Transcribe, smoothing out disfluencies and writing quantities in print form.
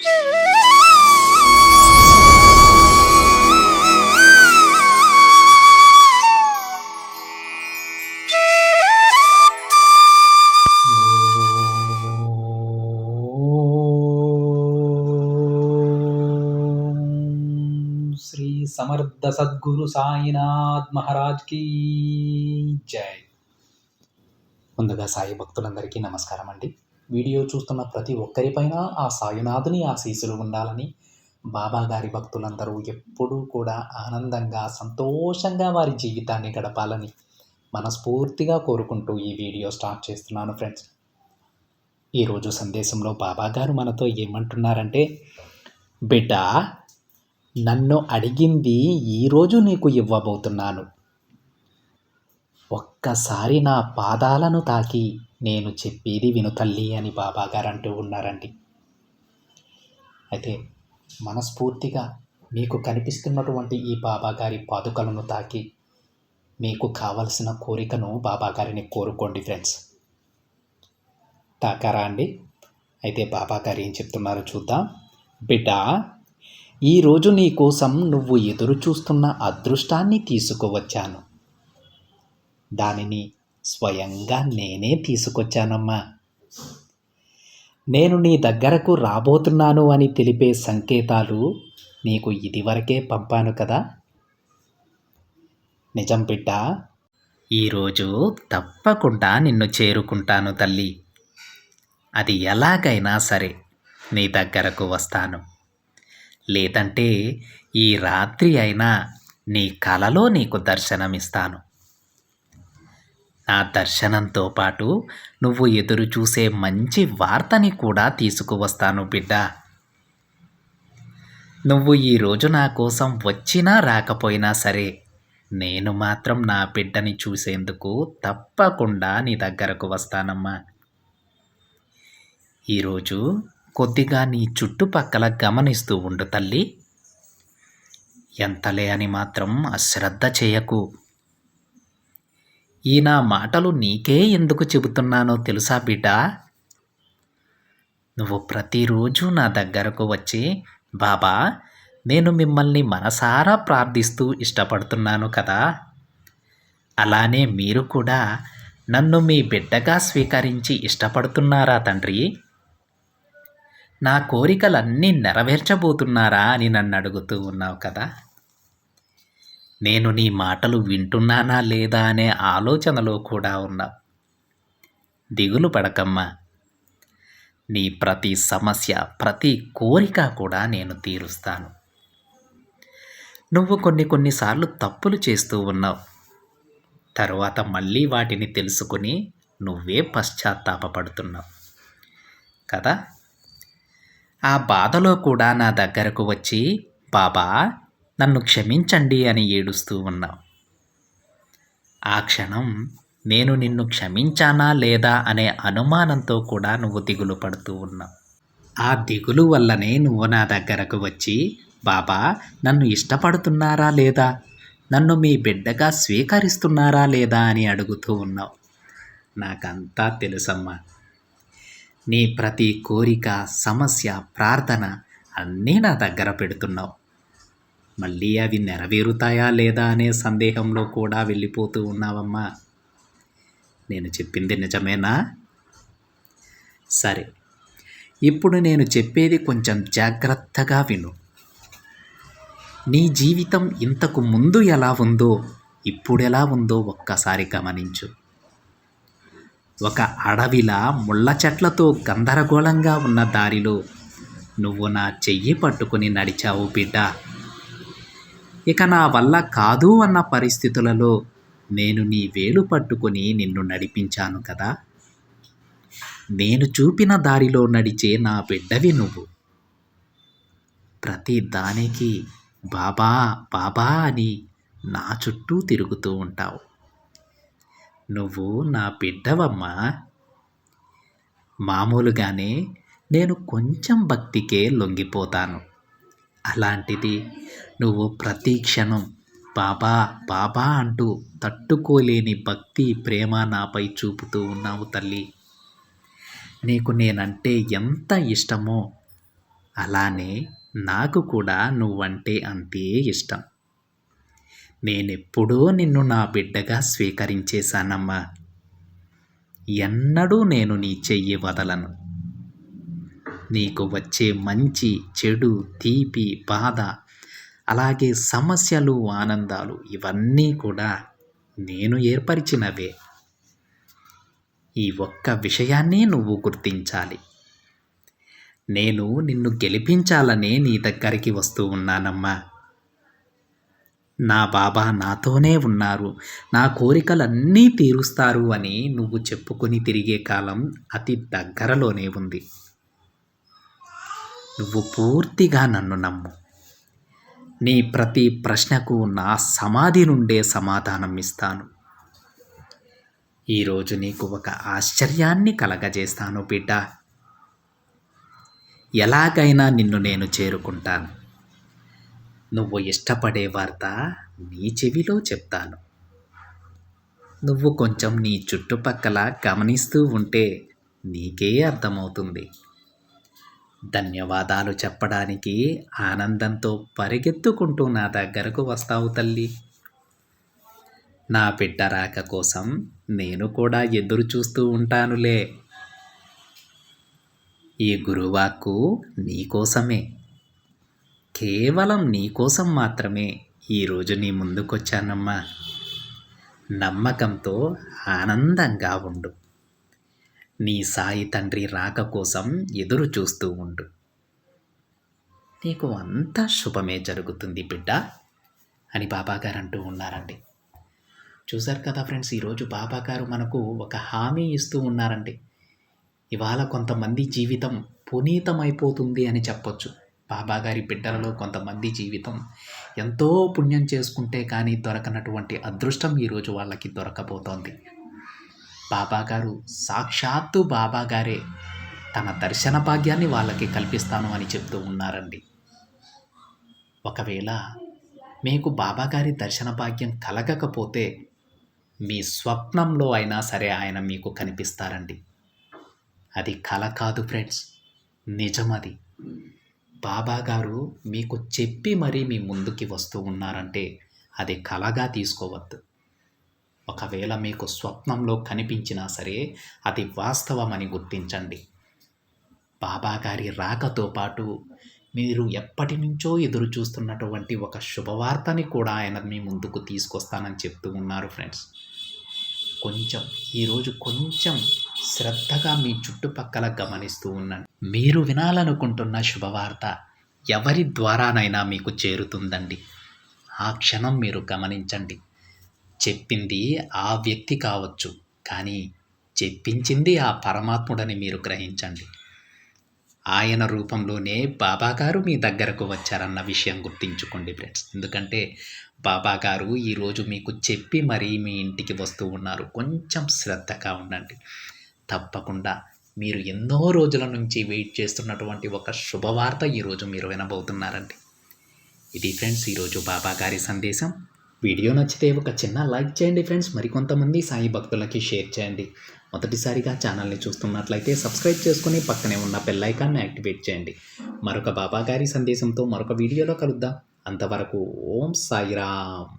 శ్రీ సమర్థ సద్గురు సాయినాథ్ మహారాజ్ కి జై. ముందుగా సాయి భక్తులందరికీ నమస్కారం అండి. వీడియో చూస్తున్న ప్రతి ఒక్కరిపైన ఆ సాయినాథుని ఆశీస్సులు ఉండాలని, బాబా గారి భక్తులందరూ ఎప్పుడూ కూడా ఆనందంగా సంతోషంగా వారి జీవితాన్ని గడపాలని మనస్ఫూర్తిగా కోరుకుంటూ ఈ వీడియో స్టార్ట్ చేస్తున్నాను ఫ్రెండ్స్. ఈరోజు సందేశంలో బాబా గారు మనతో ఏమంటున్నారంటే, బిడ్డ, నన్ను అడిగింది ఈరోజు నీకు ఇవ్వబోతున్నాను. ఒక్కసారి నా పాదాలను తాకి నేను చెప్పేది విను తల్లి అని బాబా గారు అంటూ ఉన్నారండి. అయితే మనస్ఫూర్తిగా మీకు కనిపిస్తున్నటువంటి ఈ బాబా గారి పాదుకలను తాకి మీకు కావలసిన కోరికను బాబా గారిని కోరుకోండి ఫ్రెండ్స్. తాకారా అండి? అయితే బాబా గారు ఏం చెప్తున్నారో చూద్దాం. బిడ్డ, ఈరోజు నీ కోసం నువ్వు ఎదురు చూస్తున్న అదృష్టాన్ని తీసుకువచ్చాను. దానిని స్వయంగా నేనే తీసుకొచ్చానమ్మా. నేను నీ దగ్గరకు రాబోతున్నాను అని తెలిపే సంకేతాలు నీకు ఇదివరకే పంపాను కదా. నిజం బిడ్డ, ఈరోజు తప్పకుండా నిన్ను చేరుకుంటాను తల్లి. అది ఎలాగైనా సరే నీ దగ్గరకు వస్తాను. లేదంటే ఈ రాత్రి అయినా నీ కలలో నీకు దర్శనమిస్తాను. నా దర్శనంతో పాటు నువ్వు ఎదురు చూసే మంచి వార్తని కూడా తీసుకువస్తాను బిడ్డ. నువ్వు ఈరోజు నా కోసం వచ్చినా రాకపోయినా సరే, నేను మాత్రం నా బిడ్డని చూసేందుకు తప్పకుండా నీ దగ్గరకు వస్తానమ్మా. ఈరోజు కొద్దిగా నీ చుట్టుపక్కల గమనిస్తూ ఉండు తల్లి. ఎంతలే అని మాత్రం అశ్రద్ధ చేయకు. ఈ నా మాటలు నీకే ఎందుకు చెబుతున్నానో తెలుసా బిడ్డ? నువ్వు ప్రతిరోజు నా దగ్గరకు వచ్చి, బాబా, నేను మిమ్మల్ని మనసారా ప్రార్థిస్తూ ఇష్టపడుతున్నాను కదా, అలానే మీరు కూడా నన్ను మీ బిడ్డగా స్వీకరించి ఇష్టపడుతున్నారా తండ్రి? నా కోరికలన్నీ నెరవేర్చబోతున్నారా అని నన్ను అడుగుతూ ఉన్నావు కదా. నేను నీ మాటలు వింటున్నానా లేదా అనే ఆలోచనలో కూడా ఉన్నావు. దిగులు పడకమ్మా. నీ ప్రతి సమస్య, ప్రతి కోరిక కూడా నేను తీరుస్తాను. నువ్వు కొన్నిసార్లు తప్పులు చేస్తూ ఉన్నావు. తరువాత మళ్ళీ వాటిని తెలుసుకుని నువ్వే పశ్చాత్తాపపడుతున్నావు కదా. ఆ బాధలో కూడా నా దగ్గరకు వచ్చి, బాబా, నన్ను క్షమించండి అని ఏడుస్తూ ఉన్నావు. ఆ క్షణం నేను నిన్ను క్షమించానా లేదా అనే అనుమానంతో కూడా నువ్వు దిగులు పడుతూ ఉన్నావు. ఆ దిగులు వల్లనే నువ్వు నా దగ్గరకు వచ్చి, బాబా, నన్ను ఇష్టపడుతున్నారా లేదా, నన్ను మీ బిడ్డగా స్వీకరిస్తున్నారా లేదా అని అడుగుతూ ఉన్నావు. నాకంతా తెలుసమ్మా. నీ ప్రతి కోరిక, సమస్య, ప్రార్థన అన్నీ నా దగ్గర పెడుతున్నావు. మళ్ళీ అవి నెరవేరుతాయా లేదా అనే సందేహంలో కూడా వెళ్ళిపోతూ ఉన్నావమ్మా. నేను చెప్పింది నిజమేనా? సరే, ఇప్పుడు నేను చెప్పేది కొంచెం జాగ్రత్తగా విను. నీ జీవితం ఇంతకు ముందు ఎలా ఉందో, ఇప్పుడెలా ఉందో ఒక్కసారి గమనించు. ఒక అడవిలా ముళ్ళ చెట్లతో గందరగోళంగా ఉన్న దారిలో నువ్వు నా చెయ్యి పట్టుకుని నడిచావు బిడ్డ. ఇక నా వల్ల కాదు అన్న పరిస్థితులలో నేను నీ వేలు పట్టుకుని నిన్ను నడిపించాను కదా. నేను చూపిన దారిలో నడిచే నా బిడ్డవి నువ్వు. ప్రతి దానికి బాబా బాబా అని నా చుట్టూ తిరుగుతూ ఉంటావు. నువ్వు నా బిడ్డవమ్మా. మామూలుగానే నేను కొంచెం భక్తికే లొంగిపోతాను. అలాంటిది నువ్వు ప్రతి క్షణం బాబా బాబా అంటూ తట్టుకోలేని భక్తి, ప్రేమ నాపై చూపుతూ ఉన్నావు తల్లి. నీకు నేనంటే ఎంత ఇష్టమో అలానే నాకు కూడా నువ్వంటే అంతే ఇష్టం. నేనెప్పుడూ నిన్ను నా బిడ్డగా స్వీకరించేశానమ్మా. ఎన్నడూ నేను నీ చెయ్యి వదలను. నీకు వచ్చే మంచి, చెడు, తీపి, బాధ, అలాగే సమస్యలు, ఆనందాలు ఇవన్నీ కూడా నేను ఏర్పరిచినవే. ఈ ఒక్క విషయాన్ని నువ్వు గుర్తించాలి. నేను నిన్ను గెలిపించాలనే నీ దగ్గరికి వస్తూ ఉన్నానమ్మా. నా బాబా నాతోనే ఉన్నారు, నా కోరికలన్నీ తీరుస్తారు అని నువ్వు చెప్పుకొని తిరిగే కాలం అతి దగ్గరలోనే ఉంది. నువ్వు పూర్తిగా నన్ను నమ్ము. నీ ప్రతి ప్రశ్నకు నా సమాధి నుండే సమాధానం ఇస్తాను. ఈరోజు నీకు ఒక ఆశ్చర్యాన్ని కలగజేస్తాను బిడ్డ. ఎలాగైనా నిన్ను నేను చేరుకుంటాను. నువ్వు ఇష్టపడే వార్త నీ చెవిలో చెప్తాను. నువ్వు కొంచెం నీ చుట్టుపక్కల గమనిస్తూ ఉంటే నీకే అర్థమవుతుంది. ధన్యవాదాలు చెప్పడానికి ఆనందంతో పరిగెత్తుకుంటూ నా దగ్గరకు వస్తావు తల్లి. నా బిడ్డ రాక కోసం నేను కూడా ఎదురు చూస్తూ ఉంటానులే. ఈ గురువాక్కు నీకోసమే, కేవలం నీకోసం మాత్రమే ఈరోజు నీ ముందుకొచ్చానమ్మా. నమ్మకంతో ఆనందంగా ఉండు. నీ సాయి తండ్రి రాక కోసం ఎదురు చూస్తూ ఉండు. నీకు అంతా శుభమే జరుగుతుంది బిడ్డ అని బాబాగారు అంటూ ఉన్నారండి. చూశారు కదా ఫ్రెండ్స్, ఈరోజు బాబాగారు మనకు ఒక హామీ ఇస్తూ ఉన్నారండి. ఇవాళ కొంతమంది జీవితం పునీతమైపోతుంది అని చెప్పొచ్చు. బాబాగారి బిడ్డలలో కొంతమంది జీవితం ఎంతో పుణ్యం చేసుకుంటే కానీ దొరకనటువంటి అదృష్టం ఈరోజు వాళ్ళకి దొరకబోతోంది. బాబాగారు సాక్షాత్తు బాబాగారే తన దర్శన భాగ్యాన్ని వాళ్ళకి కల్పిస్తాను అని చెప్తూ ఉన్నారండి. ఒకవేళ మీకు బాబాగారి దర్శన భాగ్యం కలగకపోతే మీ స్వప్నంలో అయినా సరే ఆయన మీకు కనిపిస్తారండి. అది కల కాదు ఫ్రెండ్స్, నిజమది. బాబాగారు మీకు చెప్పి మరీ మీ ముందుకి వస్తూ ఉన్నారంటే అది కలగా తీసుకోవద్దు. ఒకవేళ మీకు స్వప్నంలో కనిపించినా సరే అది వాస్తవమని గుర్తించండి. బాబాగారి రాకతో పాటు మీరు ఎప్పటి నుంచో ఎదురు చూస్తున్నటువంటి ఒక శుభవార్తని కూడా ఆయన మీ ముందుకు తీసుకొస్తానని చెప్తూ ఉన్నారు ఫ్రెండ్స్. ఈరోజు కొంచెం శ్రద్ధగా మీ చుట్టుపక్కల గమనిస్తూ ఉండండి. మీరు వినాలనుకుంటున్న శుభవార్త ఎవరి ద్వారానైనా మీకు చేరుతుందండి. ఆ క్షణం మీరు గమనించండి. చెప్పింది ఆ వ్యక్తి కావచ్చు, కానీ చెప్పించింది ఆ పరమాత్ముడని మీరు గ్రహించండి. ఆయన రూపంలోనే బాబాగారు మీ దగ్గరకు వచ్చారన్న విషయం గుర్తించుకోండి ఫ్రెండ్స్. ఎందుకంటే బాబాగారు ఈరోజు మీకు చెప్పి మరీ మీ ఇంటికి వస్తూ ఉన్నారు. కొంచెం శ్రద్ధగా ఉండండి. తప్పకుండా మీరు ఎన్నో రోజుల నుంచి వెయిట్ చేస్తున్నటువంటి ఒక శుభవార్త ఈరోజు మీరు వినబోతున్నారండి. ఇది ఫ్రెండ్స్ ఈరోజు బాబాగారి సందేశం. వీడియో నచ్చితే ఒక చిన్న లైక్ చేయండి ఫ్రెండ్స్. మరికొంతమంది సాయి భక్తులకి షేర్ చేయండి. మొదటిసారిగా ఛానల్ని చూస్తున్నట్లయితే సబ్స్క్రైబ్ చేసుకుని పక్కనే ఉన్న బెల్ ఐకాన్ని యాక్టివేట్ చేయండి. మరొక బాబాగారి సందేశంతో మరొక వీడియోలో కలుద్దాం. అంతవరకు ఓం సాయిరామ్.